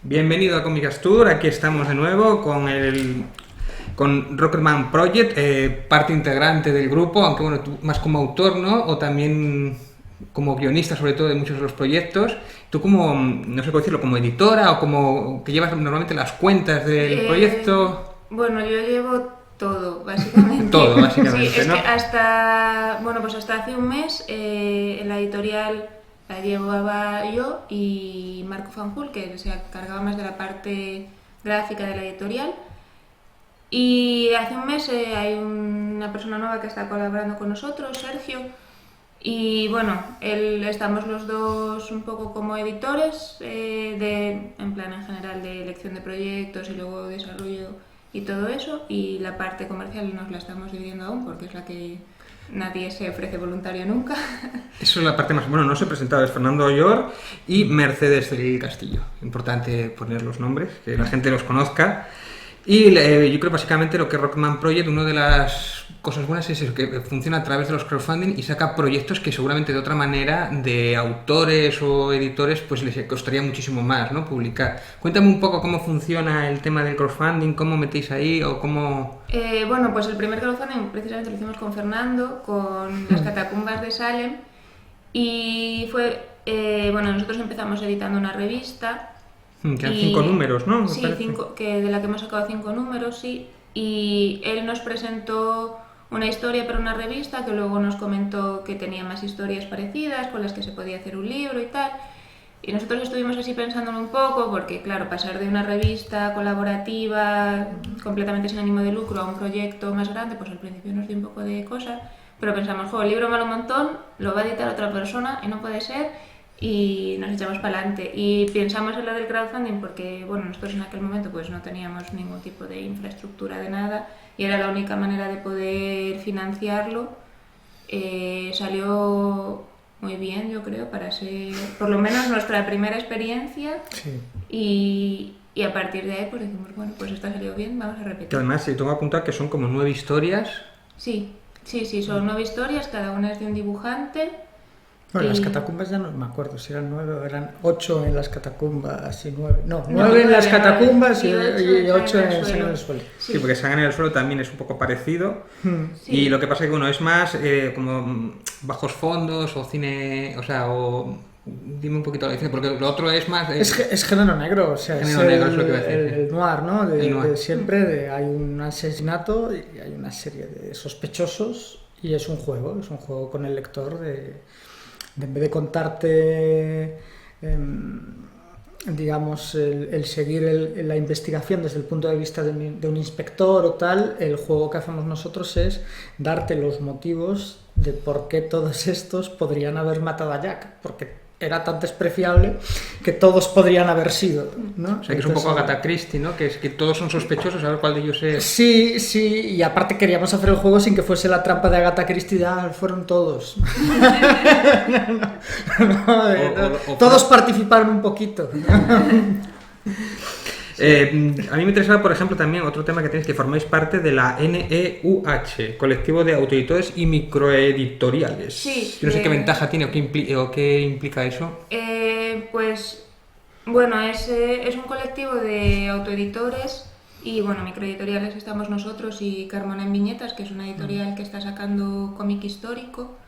Bienvenido a Cómicas Tour, aquí estamos de nuevo con Rocketman Project, parte integrante del grupo, aunque bueno, tú más como autor, ¿no? O también como guionista sobre todo de muchos de los proyectos. Tú como, no sé cómo decirlo, como editora o como que llevas normalmente las cuentas del proyecto. Bueno, yo llevo todo, básicamente. Todo, Sí, básicamente, es ¿no? que pues hasta hace un mes la editorial la llevaba yo y Marco Fanjul, que se encargaba más de la parte gráfica de la editorial. Y hace un mes hay una persona nueva que está colaborando con nosotros, Sergio. Y bueno, estamos los dos un poco como editores, en plan en general de elección de proyectos y luego desarrollo y todo eso. Y la parte comercial nos la estamos dividiendo aún porque es la que nadie se ofrece voluntario nunca. Eso es la parte más... Bueno, no se presentaba, es Fernando Oyor y Mercedes del Castillo. Importante poner los nombres, que la gente los conozca. Y yo creo básicamente lo que Rockman Project, una de las cosas buenas es eso, que funciona a través de los crowdfunding y saca proyectos que seguramente de otra manera de autores o editores pues les costaría muchísimo más, ¿no? Publicar. Cuéntame un poco cómo funciona el tema del crowdfunding, cómo metéis ahí o cómo... Pues el primer crowdfunding precisamente lo hicimos con Fernando, con las catacumbas de Salem. Y nosotros empezamos editando una revista. Que eran 5 números, ¿no? Sí, de la que hemos sacado 5 números, sí. Y él nos presentó una historia para una revista que luego nos comentó que tenía más historias parecidas con las que se podía hacer un libro y tal. Y nosotros estuvimos así pensándolo un poco porque, claro, pasar de una revista colaborativa completamente sin ánimo de lucro a un proyecto más grande, pues al principio nos dio un poco de cosa. Pero pensamos, el libro vale un montón, lo va a editar otra persona y no puede ser. Y nos echamos para adelante y pensamos en lo del crowdfunding porque nosotros en aquel momento pues no teníamos ningún tipo de infraestructura de nada y era la única manera de poder financiarlo. Salió muy bien, yo creo, para ser por lo menos nuestra primera experiencia. Sí. Y a partir de ahí pues dijimos, pues esto ha salido bien, vamos a repetir. Que además, si tengo que apuntar que son como 9 historias. Sí, son 9 historias, cada una es de un dibujante. Bueno, las catacumbas ya no me acuerdo si eran 9 o eran 8 en las catacumbas y 9. No, 9 en las catacumbas y 8 en Sangre en el Suelo. Sí, porque Sangre en el Suelo también es un poco parecido. Sí. Y lo que pasa es que es más como bajos fondos o cine. Dime un poquito la diferencia, porque lo otro es más. Es género negro, o sea, género negro es lo que iba a decir. El noir, ¿no? El noir. De siempre hay un asesinato y hay una serie de sospechosos y es un juego con el lector en vez de contarte, digamos, el seguir la investigación desde el punto de vista de un inspector o tal, el juego que hacemos nosotros es darte los motivos de por qué todos estos podrían haber matado a Jack, porque era tan despreciable que todos podrían haber sido, ¿no? O sea, que es un poco Agatha Christie, ¿no? Que es que todos son sospechosos, a ver cuál de ellos es. Sí, y aparte queríamos hacer el juego sin que fuese la trampa de Agatha Christie, fueron todos. Todos participaron un poquito. A mí me interesaba, por ejemplo, también otro tema que tenéis, que formáis parte de la NEUH, Colectivo de Autoeditores y Microeditoriales. Sí. Yo no sé qué ventaja tiene o qué implica eso. Es un colectivo de autoeditores y microeditoriales estamos nosotros y Carmona en Viñetas, que es una editorial que está sacando cómic histórico.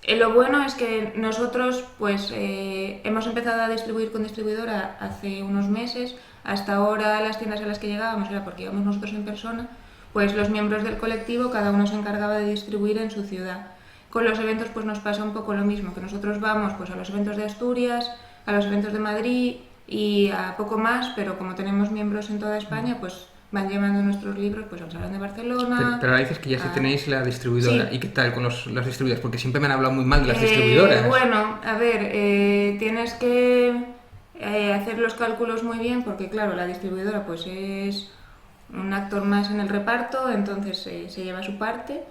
Lo bueno es que nosotros hemos empezado a distribuir con distribuidora hace unos meses. Hasta ahora las tiendas a las que llegábamos era porque íbamos nosotros en persona, pues los miembros del colectivo cada uno se encargaba de distribuir en su ciudad. Con los eventos pues nos pasa un poco lo mismo, que nosotros vamos pues a los eventos de Asturias, a los eventos de Madrid y a poco más, pero como tenemos miembros en toda España, pues van llevando nuestros libros pues al Salón de Barcelona. Pero ahora dices que ya sí tenéis la distribuidora. Sí. ¿Y qué tal con las distribuidoras? Porque siempre me han hablado muy mal de las distribuidoras. Tienes que hacer los cálculos muy bien porque claro, la distribuidora pues es un actor más en el reparto, entonces se lleva su parte.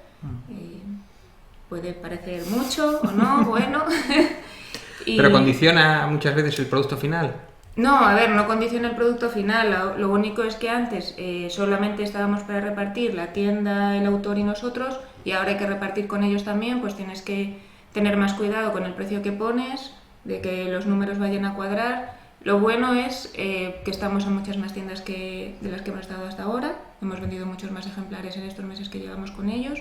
Puede parecer mucho o no, bueno. Pero condiciona muchas veces el producto final. No, no condiciona el producto final. Lo único es que antes solamente estábamos para repartir la tienda, el autor y nosotros, y ahora hay que repartir con ellos también, pues tienes que tener más cuidado con el precio que pones, de que los números vayan a cuadrar, Lo bueno es que estamos en muchas más tiendas de las que hemos estado hasta ahora. Hemos vendido muchos más ejemplares en estos meses que llevamos con ellos.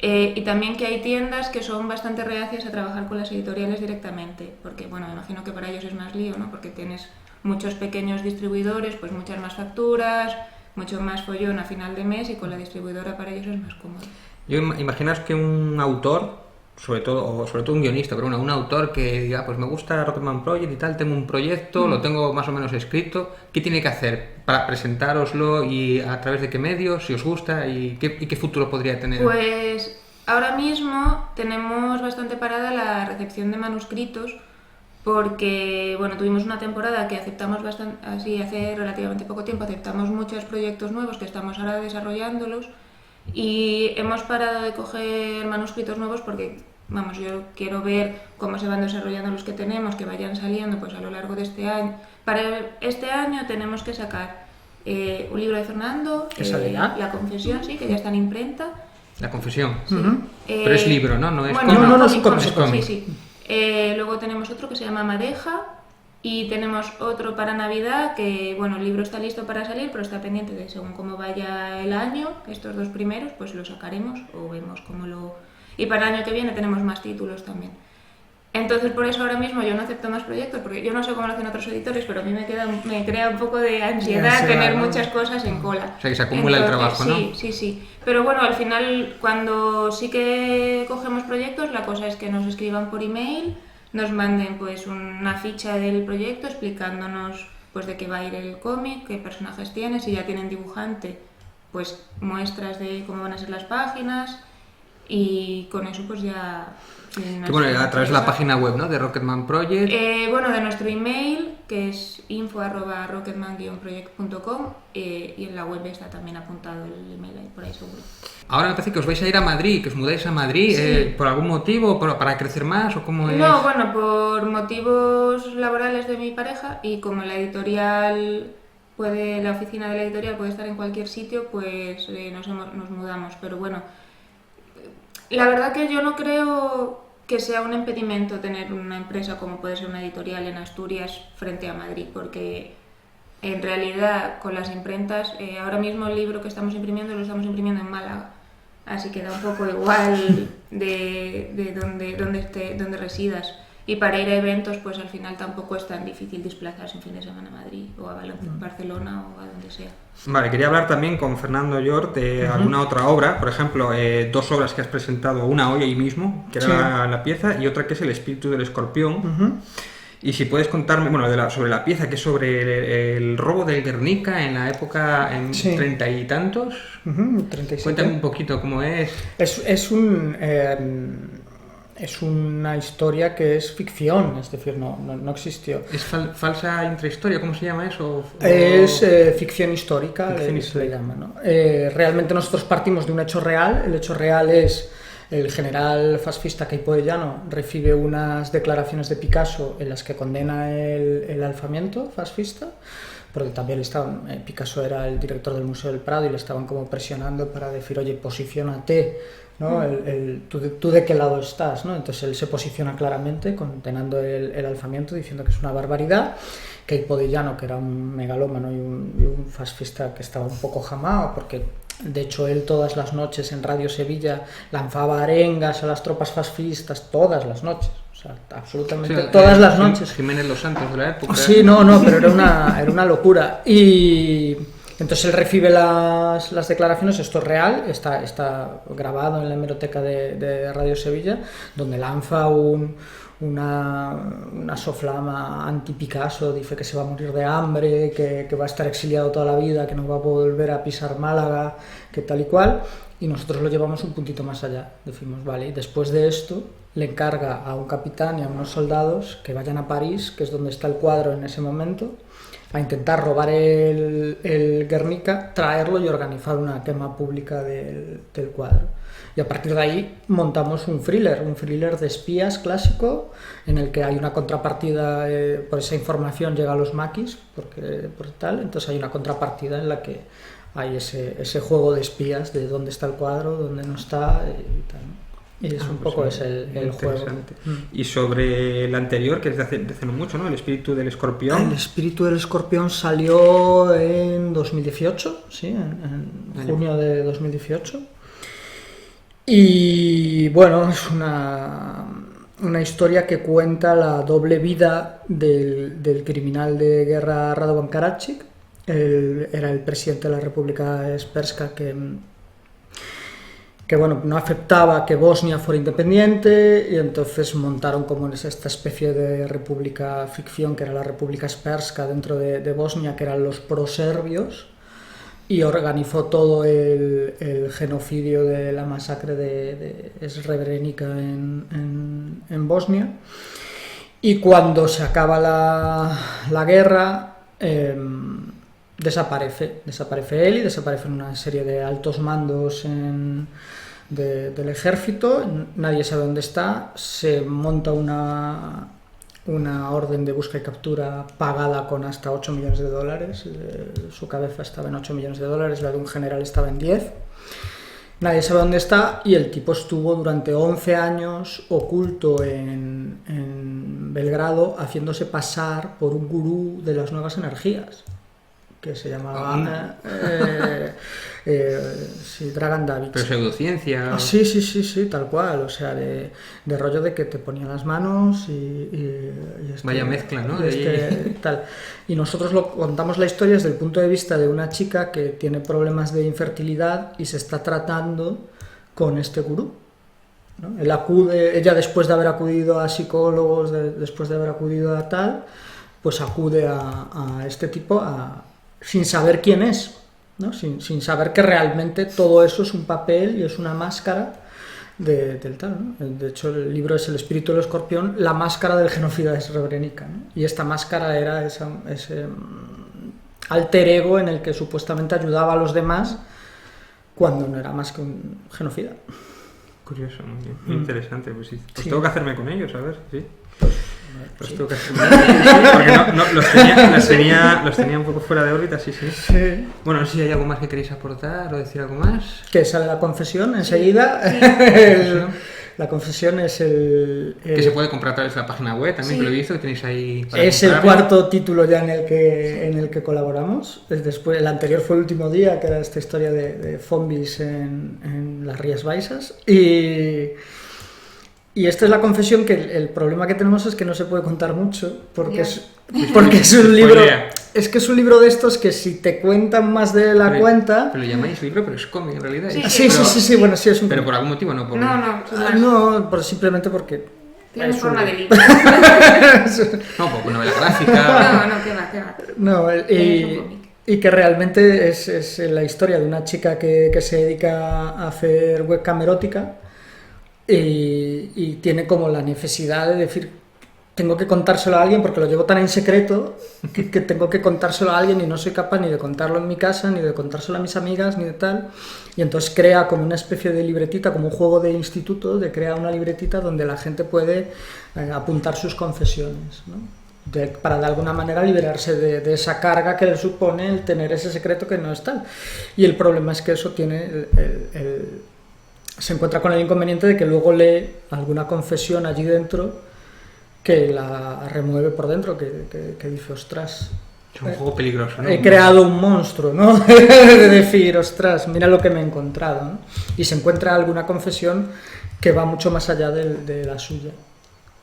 Y también que hay tiendas que son bastante reacias a trabajar con las editoriales directamente, porque bueno, me imagino que para ellos es más lío, ¿no? Porque tienes muchos pequeños distribuidores, pues muchas más facturas, mucho más follón a final de mes, y con la distribuidora para ellos es más cómodo. Imaginaos que un autor, sobre todo un guionista, pero un autor que diga, pues me gusta Rocketman Project y tal, tengo un proyecto, lo tengo más o menos escrito, ¿qué tiene que hacer para presentároslo y a través de qué medios, si os gusta y qué futuro podría tener? Pues ahora mismo tenemos bastante parada la recepción de manuscritos, porque bueno, tuvimos una temporada que aceptamos bastante, así hace relativamente poco tiempo, aceptamos muchos proyectos nuevos que estamos ahora desarrollándolos, y hemos parado de coger manuscritos nuevos porque, vamos, yo quiero ver cómo se van desarrollando los que tenemos, que vayan saliendo pues a lo largo de este año. Para este año tenemos que sacar un libro de Fernando, La Confesión, sí, que ya está en imprenta. La Confesión, sí. Pero es libro, ¿no? No es bueno, no, es cómic. Sí. Luego tenemos otro que se llama Madeja, y tenemos otro para Navidad que, bueno, el libro está listo para salir, pero está pendiente de según cómo vaya el año. Estos dos primeros pues lo sacaremos o vemos cómo lo... Y para el año que viene tenemos más títulos también. Entonces por eso ahora mismo yo no acepto más proyectos, porque yo no sé cómo lo hacen otros editores, pero a mí me crea un poco de ansiedad tener muchas cosas en cola. O sea, que se acumula el trabajo, ¿no? Sí. Pero bueno, al final, cuando sí que cogemos proyectos, la cosa es que nos escriban por email, nos manden pues una ficha del proyecto explicándonos pues de qué va a ir el cómic, qué personajes tiene, si ya tienen dibujante, pues muestras de cómo van a ser las páginas, y con eso pues ya... Que bueno, a través de la página web, ¿no? De Rocketman Project. Bueno, de nuestro email, que es info@rocketman-project.com, y en la web está también apuntado el email ahí, por ahí seguro. Ahora me parece que os vais a ir a Madrid, que os mudáis a Madrid, sí. ¿Por algún motivo? ¿Para crecer más o cómo es? No, bueno, por motivos laborales de mi pareja, y como la editorial la oficina de la editorial puede estar en cualquier sitio, pues nos mudamos. Pero bueno, la verdad que yo no creo que sea un impedimento tener una empresa como puede ser una editorial en Asturias frente a Madrid, porque en realidad con las imprentas, ahora mismo el libro que estamos imprimiendo lo estamos imprimiendo en Málaga, así que da un poco igual de dónde residas. Y para ir a eventos, pues al final tampoco es tan difícil desplazarse un fin de semana a Madrid o a Barcelona o a donde sea. Vale, quería hablar también con Fernando Llor de alguna otra obra, por ejemplo, dos obras que has presentado, una hoy mismo, que era la pieza, y otra que es El espíritu del escorpión. Y si puedes contarme, bueno, sobre la pieza, que es sobre el robo del Guernica en la época, en 30 y tantos. 37. Cuéntame un poquito cómo es. Es una historia que es ficción, es decir, no existió. ¿Es falsa intrahistoria? ¿Cómo se llama eso? Es ficción histórica, se le llama, ¿no? Realmente nosotros partimos de un hecho real. El hecho real es el general fascista Queipo de Llano recibe unas declaraciones de Picasso en las que condena el alzamiento fascista, porque también Picasso era el director del Museo del Prado y le estaban como presionando para decir, oye, posiciónate, ¿no? Tú de qué lado estás, ¿no? Entonces él se posiciona claramente condenando el alzamiento, diciendo que es una barbaridad. Queipo de Llano, que era un megalómano y un fascista que estaba un poco jamao, porque de hecho él todas las noches en Radio Sevilla lanzaba arengas a las tropas fascistas, todas las noches. O sea, absolutamente todas las noches. Jiménez Los Santos de la época. Sí, pero era una locura. Y entonces él recibe las declaraciones, esto es real, está grabado en la hemeroteca de Radio Sevilla, donde lanza una soflama anti-Picasso, dice que se va a morir de hambre, que va a estar exiliado toda la vida, que no va a volver a pisar Málaga, que tal y cual. Y nosotros lo llevamos un puntito más allá. Decimos, vale, y después de esto le encarga a un capitán y a unos soldados que vayan a París, que es donde está el cuadro en ese momento, a intentar robar el Guernica, traerlo y organizar una quema pública del cuadro. Y a partir de ahí montamos un thriller de espías clásico, en el que hay una contrapartida, por esa información llega a los maquis, entonces hay una contrapartida en la que hay ese juego de espías de dónde está el cuadro, dónde no está y tal. Y es un poco pues, el juego. interesante. Y sobre el anterior, que es de hace no mucho, ¿no? El espíritu del escorpión. El espíritu del escorpión salió en 2018, sí, en junio de 2018. Y bueno, es una historia que cuenta la doble vida del criminal de guerra Radovan Karadzic. Él era el presidente de la República Srpska que bueno, no aceptaba que Bosnia fuera independiente, y entonces montaron como esta especie de república ficción que era la República Srpska dentro de Bosnia, que eran los proserbios, y organizó todo el genocidio de la masacre de Srebrenica en Bosnia. Y cuando se acaba la guerra, desaparece él y desaparecen una serie de altos mandos del ejército, nadie sabe dónde está, se monta una orden de busca y captura pagada con hasta $8 millones, su cabeza estaba en $8 millones, la de un general estaba en 10, nadie sabe dónde está, y el tipo estuvo durante 11 años oculto en Belgrado, haciéndose pasar por un gurú de las nuevas energías, que se llamaba Dragan Davids. Pero pseudociencia. Sí, tal cual, o sea, de rollo de que te ponían las manos y vaya mezcla, ¿no? Tal. Y nosotros contamos la historia desde el punto de vista de una chica que tiene problemas de infertilidad y se está tratando con este gurú, ¿no? Ella después de haber acudido a psicólogos, después de haber acudido a tal, pues acude a este tipo sin saber quién es, ¿no? Sin saber que realmente todo eso es un papel y es una máscara del tal, ¿no? De hecho, el libro es El espíritu del escorpión, la máscara del genocida de Srebrenica, ¿no? Y esta máscara era ese alter ego en el que supuestamente ayudaba a los demás cuando no era más que un genocida. Curioso, muy interesante. Pues sí. Pues tengo que hacerme con ellos, a ver, sí. Pues Sí. tengo que hacerme porque los tenía un poco fuera de órbita, sí. Bueno, no sé si hay algo más que queréis aportar o decir algo más. Que sale la confesión enseguida. La confesión es que se puede comprar a través de la página web, también que lo he visto, que tenéis ahí para es el comprarlo. cuarto título ya en el que colaboramos. Después, el anterior fue El último día, que era esta historia de zombies en las Rías Baixas. Y esta es la confesión, que el problema que tenemos es que no se puede contar mucho, porque es un libro... Es que es un libro de estos que si te cuentan más de la cuenta... Pero lo llamáis libro, pero es cómic en realidad. Sí, bueno, sí es un... Pero por algún motivo no. No, simplemente porque... Tiene forma de libro. No, por novela gráfica. No, que va. No, y que realmente es la historia de una chica que se dedica a hacer webcam erótica y tiene como la necesidad de decir, tengo que contárselo a alguien porque lo llevo tan en secreto que tengo que contárselo a alguien y no soy capaz ni de contarlo en mi casa, ni de contárselo a mis amigas, ni de tal. Y entonces crea como una especie de libretita, como un juego de instituto, crea una libretita donde la gente puede apuntar sus confesiones, ¿no? Para de alguna manera liberarse de esa carga que le supone el tener ese secreto que no es tal. Y el problema es que eso tiene se encuentra con el inconveniente de que luego lee alguna confesión allí dentro que la remueve por dentro, que dice, ostras, Es un juego peligroso, ¿no? he creado un monstruo, ¿no? De decir, ostras, mira lo que me he encontrado, ¿no? Y se encuentra alguna confesión que va mucho más allá de la suya.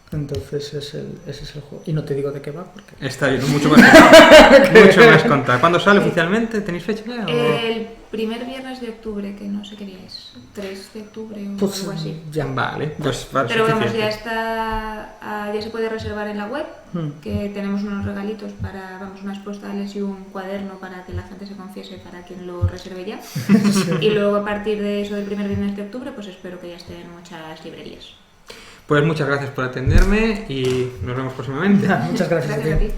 Entonces ese es el juego. Y no te digo de qué va, porque... Está bien, mucho más contar. ¿Cuándo sale oficialmente? ¿Tenéis fecha ya? El primer viernes de octubre, que no sé qué día es. 3 de octubre o Pues algo así. ya. Vale, pues vale, Pero vamos, suficiente. ya está, ya se puede reservar en la web, que tenemos unos regalitos unas postales y un cuaderno para que la gente se confiese para quien lo reserve ya. Y luego a partir de eso del primer viernes de octubre, pues espero que ya estén en muchas librerías. Pues muchas gracias por atenderme y nos vemos próximamente. Muchas gracias a ti. Gracias a ti.